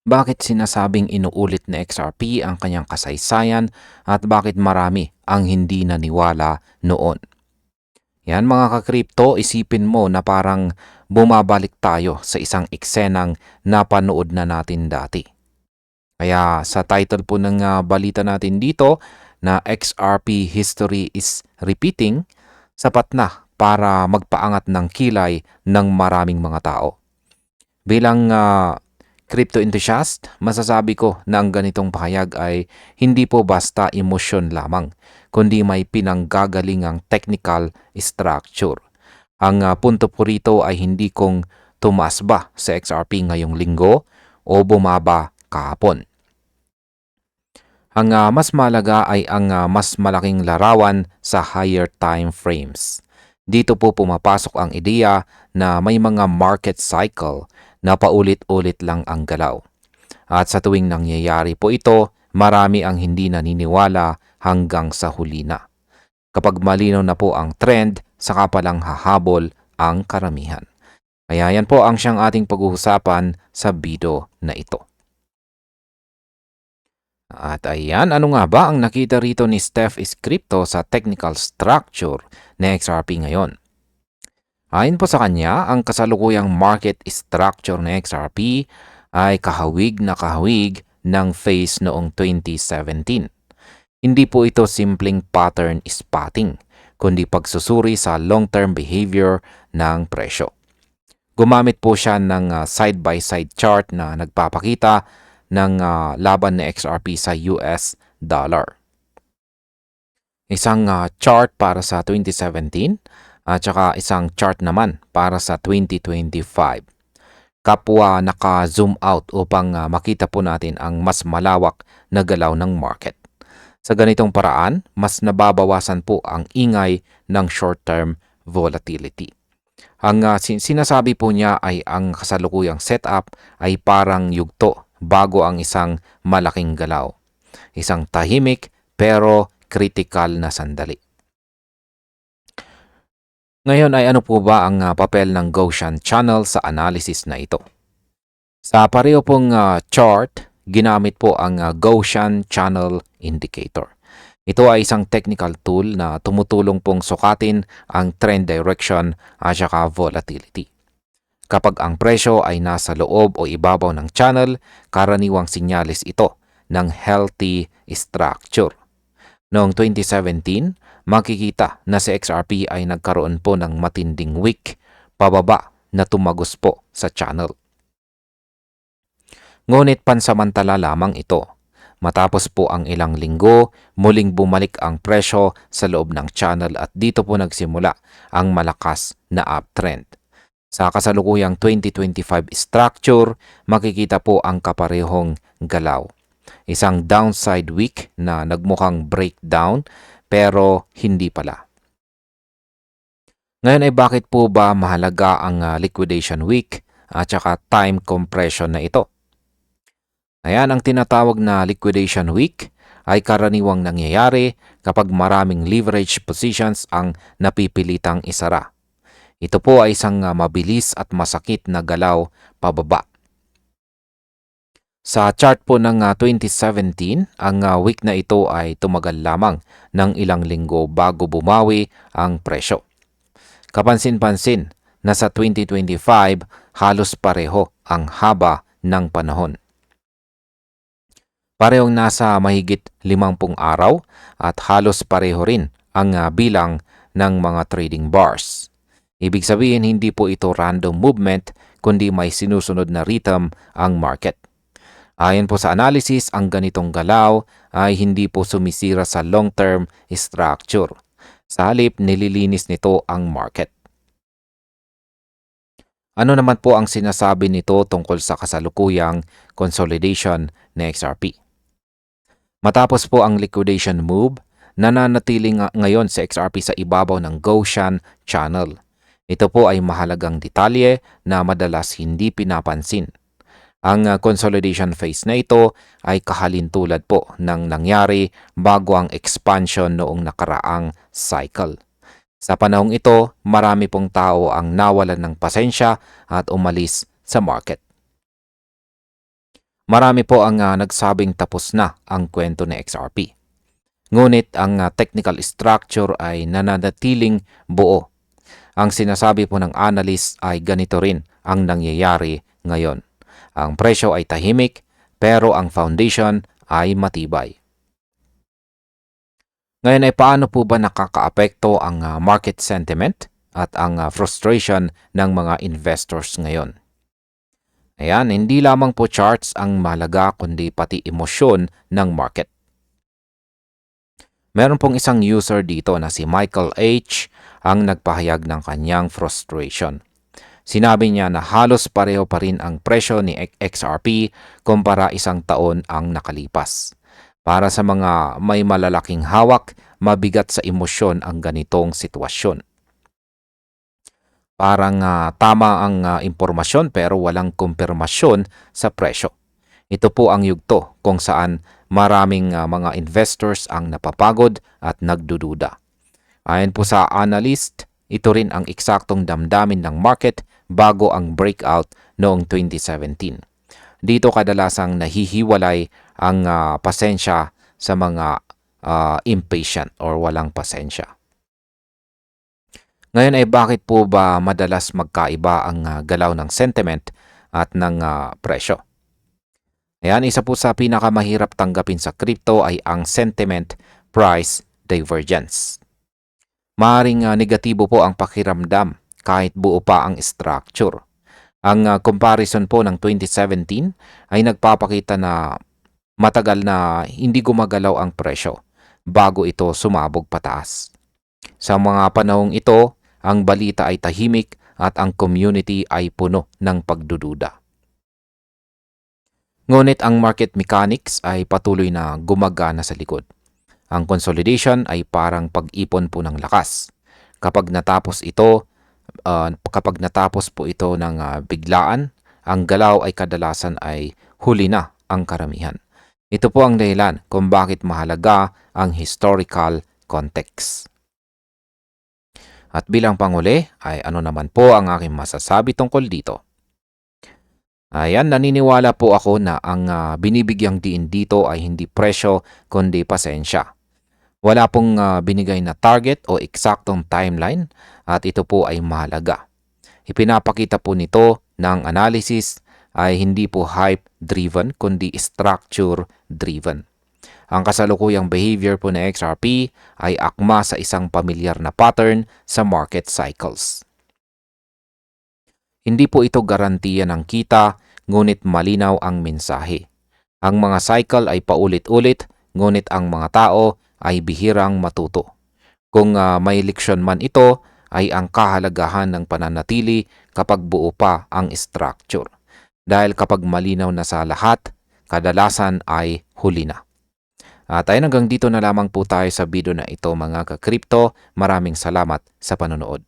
Bakit sinasabing inuulit na XRP ang kanyang kasaysayan at bakit marami ang hindi naniwala noon? Yan mga ka-crypto, isipin mo na parang bumabalik tayo sa isang eksenang napanood na natin dati. Kaya sa title po ng balita natin dito na XRP History is Repeating, sapat na para magpaangat ng kilay ng maraming mga tao. Bilang crypto enthusiast, masasabi ko na ang ganitong pahayag ay hindi po basta emosyon lamang, kundi may pinanggagalingang technical structure. Ang punto po rito ay hindi kung tumaas ba sa XRP ngayong linggo o bumaba kahapon. Ang mas malaga ay ang mas malaking larawan sa higher time frames. Dito po pumapasok ang ideya na may mga market cycle na paulit-ulit lang ang galaw. At sa tuwing nangyayari po ito, marami ang hindi naniniwala hanggang sa huli na. Kapag malinaw na po ang trend, saka palang hahabol ang karamihan. Kaya yan po ang siyang ating pag-uusapan sa video na ito. At ayan, ano nga ba ang nakita rito ni Steph Crypto sa technical structure ng XRP ngayon? Ayon po sa kanya, ang kasalukuyang market structure ng XRP ay kahawig na kahawig ng phase noong 2017. Hindi po ito simpleng pattern spotting, kundi pagsusuri sa long-term behavior ng presyo. Gumamit po siya ng side-by-side chart na nagpapakita ng laban ng XRP sa US dollar. Isang chart para sa 2017 at saka isang chart naman para sa 2025. Kapwa naka-zoom out upang makita po natin ang mas malawak na galaw ng market. Sa ganitong paraan, mas nababawasan po ang ingay ng short-term volatility. Ang sinasabi po niya ay ang kasalukuyang setup ay parang yugto bago ang isang malaking galaw. Isang tahimik pero critical na sandali. Ngayon ay ano po ba ang papel ng Gaussian channel sa analysis na ito? Sa pareho pong chart, ginamit po ang Gaussian channel indicator. Ito ay isang technical tool na tumutulong pong sukatin ang trend direction at saka volatility. Kapag ang presyo ay nasa loob o ibabaw ng channel, karaniwang sinyalis ito ng healthy structure. Noong 2017, makikita na si XRP ay nagkaroon po ng matinding wick pababa na tumagos po sa channel. Ngunit pansamantala lamang ito. Matapos po ang ilang linggo, muling bumalik ang presyo sa loob ng channel at dito po nagsimula ang malakas na uptrend. Sa kasalukuyang 2025 structure, makikita po ang kaparehong galaw. Isang downside wick na nagmukhang breakdown pero hindi pala. Ngayon ay bakit po ba mahalaga ang liquidation wick at saka time compression na ito? Ayan, ang tinatawag na liquidation wick ay karaniwang nangyayari kapag maraming leverage positions ang napipilitang isara. Ito po ay isang mabilis at masakit na galaw pababa. Sa chart po ng 2017, ang wick na ito ay tumagal lamang ng ilang linggo bago bumawi ang presyo. Kapansin-pansin na sa 2025 halos pareho ang haba ng panahon. Parehong nasa mahigit 50 araw at halos pareho rin ang bilang ng mga trading bars. Ibig sabihin hindi po ito random movement kundi may sinusunod na rhythm ang market. Ayon po sa analysis, ang ganitong galaw ay hindi po sumisira sa long-term structure. Sa halip, nililinis nito ang market. Ano naman po ang sinasabi nito tungkol sa kasalukuyang consolidation ng XRP? Matapos po ang liquidation move, nananatili ngayon sa XRP sa ibabaw ng Gaussian channel. Ito po ay mahalagang detalye na madalas hindi pinapansin. Ang consolidation phase na ito ay kahalintulad po ng nangyari bago ang expansion noong nakaraang cycle. Sa panahong ito, marami pong tao ang nawalan ng pasensya at umalis sa market. Marami po ang nagsabing tapos na ang kwento ni XRP. Ngunit ang technical structure ay nananatiling buo. Ang sinasabi po ng analyst ay ganito rin ang nangyayari ngayon. Ang presyo ay tahimik pero ang foundation ay matibay. Ngayon ay paano po ba nakakaapekto ang market sentiment at ang frustration ng mga investors ngayon? Ayan, hindi lamang po charts ang mahalaga kundi pati emosyon ng market. Meron pong isang user dito na si Michael H. ang nagpahayag ng kanyang frustration. Sinabi niya na halos pareho pa rin ang presyo ni XRP kumpara isang taon ang nakalipas. Para sa mga may malalaking hawak, mabigat sa emosyon ang ganitong sitwasyon. Parang tama ang impormasyon pero walang kumpirmasyon sa presyo. Ito po ang yugto kung saan maraming mga investors ang napapagod at nagdududa. Ayon po sa analyst, ito rin ang eksaktong damdamin ng market bago ang breakout noong 2017. Dito kadalasang nahihiwalay ang pasensya sa mga impatient or walang pasensya. Ngayon ay bakit po ba madalas magkaiba ang galaw ng sentiment at ng presyo? Ayan, isa po sa pinakamahirap tanggapin sa crypto ay ang sentiment price divergence. Maaring negatibo po ang pakiramdam kahit buo pa ang structure. Ang comparison po ng 2017 ay nagpapakita na matagal na hindi gumagalaw ang presyo bago ito sumabog pataas. Sa mga panahong ito, ang balita ay tahimik at ang community ay puno ng pagdududa. Ngunit ang market mechanics ay patuloy na gumagana sa likod. Ang consolidation ay parang pag-ipon po ng lakas. Kapag natapos po ito ng biglaan, ang galaw ay kadalasan ay huli na ang karamihan. Ito po ang dahilan kung bakit mahalaga ang historical context. At bilang panghuli ay ano naman po ang aking masasabi tungkol dito? Ayan, naniniwala po ako na ang binibigyang diin dito ay hindi presyo kundi pasensya. Wala pong binigay na target o eksaktong timeline at ito po ay mahalaga. Ipinapakita po nito ng analysis ay hindi po hype-driven kundi structure-driven. Ang kasalukuyang behavior po ng XRP ay akma sa isang pamilyar na pattern sa market cycles. Hindi po ito garantiya ng kita, ngunit malinaw ang mensahe. Ang mga cycle ay paulit-ulit, ngunit ang mga tao ay bihirang matuto. Kung may leksyon man ito, ay ang kahalagahan ng pananatili kapag buo pa ang structure. Dahil kapag malinaw na sa lahat, kadalasan ay huli na. At ayun, hanggang dito na lamang po tayo sa video na ito mga ka-crypto. Maraming salamat sa panonood.